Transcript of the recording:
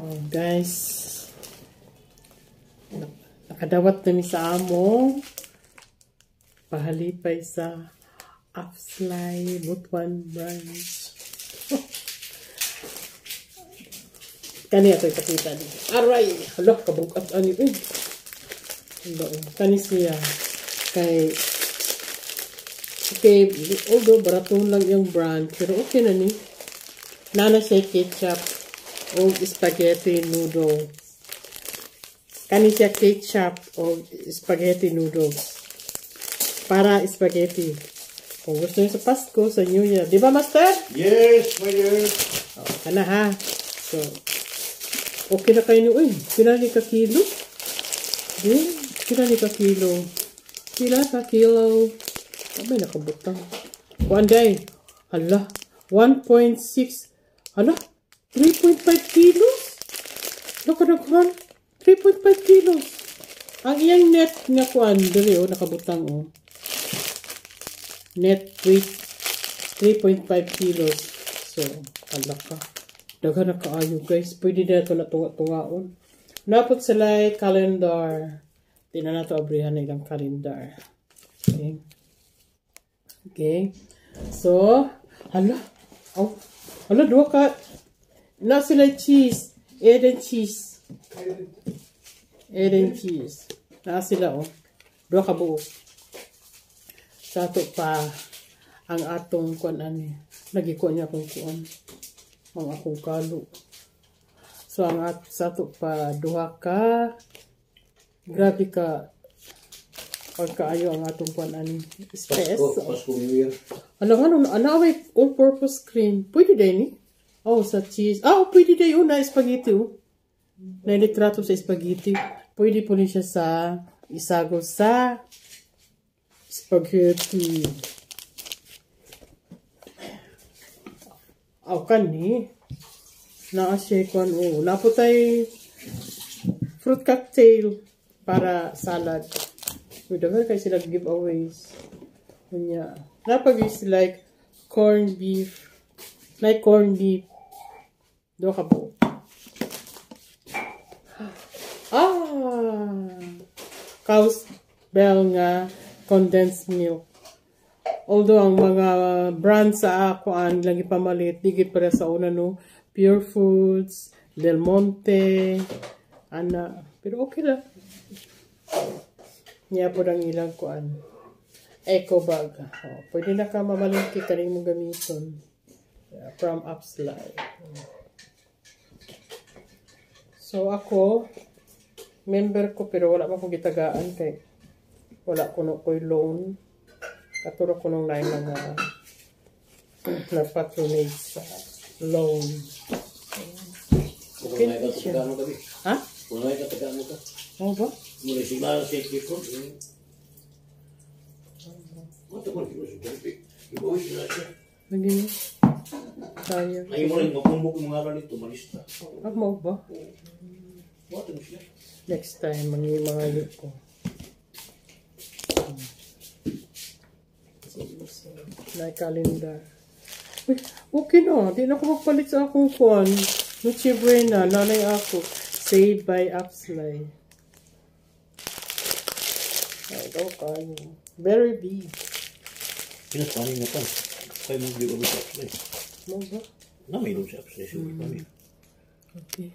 Oh, guys. Nakadawat na mi sa among pahalipay sa Apsley Butuan branch. Kani ato ipakita dito. Aray! Hala, kabugat ani. Kani siya. Okay, although baraton lang yung brand, pero okay na ni. Nana siya ketchup o spaghetti noodles. Kani siya ketchup o spaghetti noodles. Para spaghetti. Kung gusto niyo sa Pasko, sa New Year. Di ba, Master? Yes, my dear. Oh, kana ha. So, okay na kayo ni. Uy, pinali ka kilo? Di, pinali ka kilo. Pila ka kilo. May nakabutang. One day. Hala. 1.6. Hala. 3.5 kilos. Nakadaghan. 3.5 kilos. Ang iyang net nga kuan. Dali nakabutang o. Net weight. 3.5 kilos. So, hala ka. Daga na kaayo guys. Pwede na ito na tunga-tungaon. Napot sila calendar. Di na nato abrihan na ilang calendar. Okay. Okay. So, hala. Oh, hala, dua ka. Na sila cheese. Egg and cheese. Egg and cheese. Na sila, oh. Dua ka buo. Sa ato pa, ang atong kuan ani. Nagikuan niya akong kuan. Ang akong kalo. So, sa ato pa, duha ka. Grabe ka. Pagkaayo ang atong kuan ani. Space. Pasko New Year. Ano, away all-purpose cream. Pwede din ni. Oh, sa cheese. Pwede din yun na spaghetti. Nailitrato sa spaghetti. Pwede po rin siya sa isago sa spaghetti. Kani. Naa-siya kuan. Napo tayo fruit cocktail para salad. Dagan kayo sila giveaways. Kanya. Napag is like corned beef. Like corned beef. Do ka po. Cow's bell nga condensed milk. Although ang mga brand sa akuan lagi pamalit, digit para sa una no. Pure Foods, Del Monte, pero okay lang. Niya po lang ilang kuan. Eco bag. Pwede na ka mamalingki ka rin mong gamiton. From Apsley. So ako, member ko pero wala man ko gitagaan kay wala ko no ko'y loan. Katuro ko nung nain mga na-patronage sa loan. Okay, ha? Kung ay katagaan mo ka? Ano ba? Muli sila sa ikipon. Mata mo rin sa ikipon. Ibawi sila siya. Naging tayo. Ay mo rin, mapumbok yung mga aral ito, malista. Mo ba? Mata mo siya. Next time, mga yun ko. Na calendar. Uy, okay na. Di na ako magpalit sa akong kuwan. Noche Buena, nanay ako. Saved by Apsley. Ikaw kayo. Very big. Pinapanin na pa. Kaya mo bigyan mo sa Apsley. Mo ba? Na mayroon sa Apsley. Okay.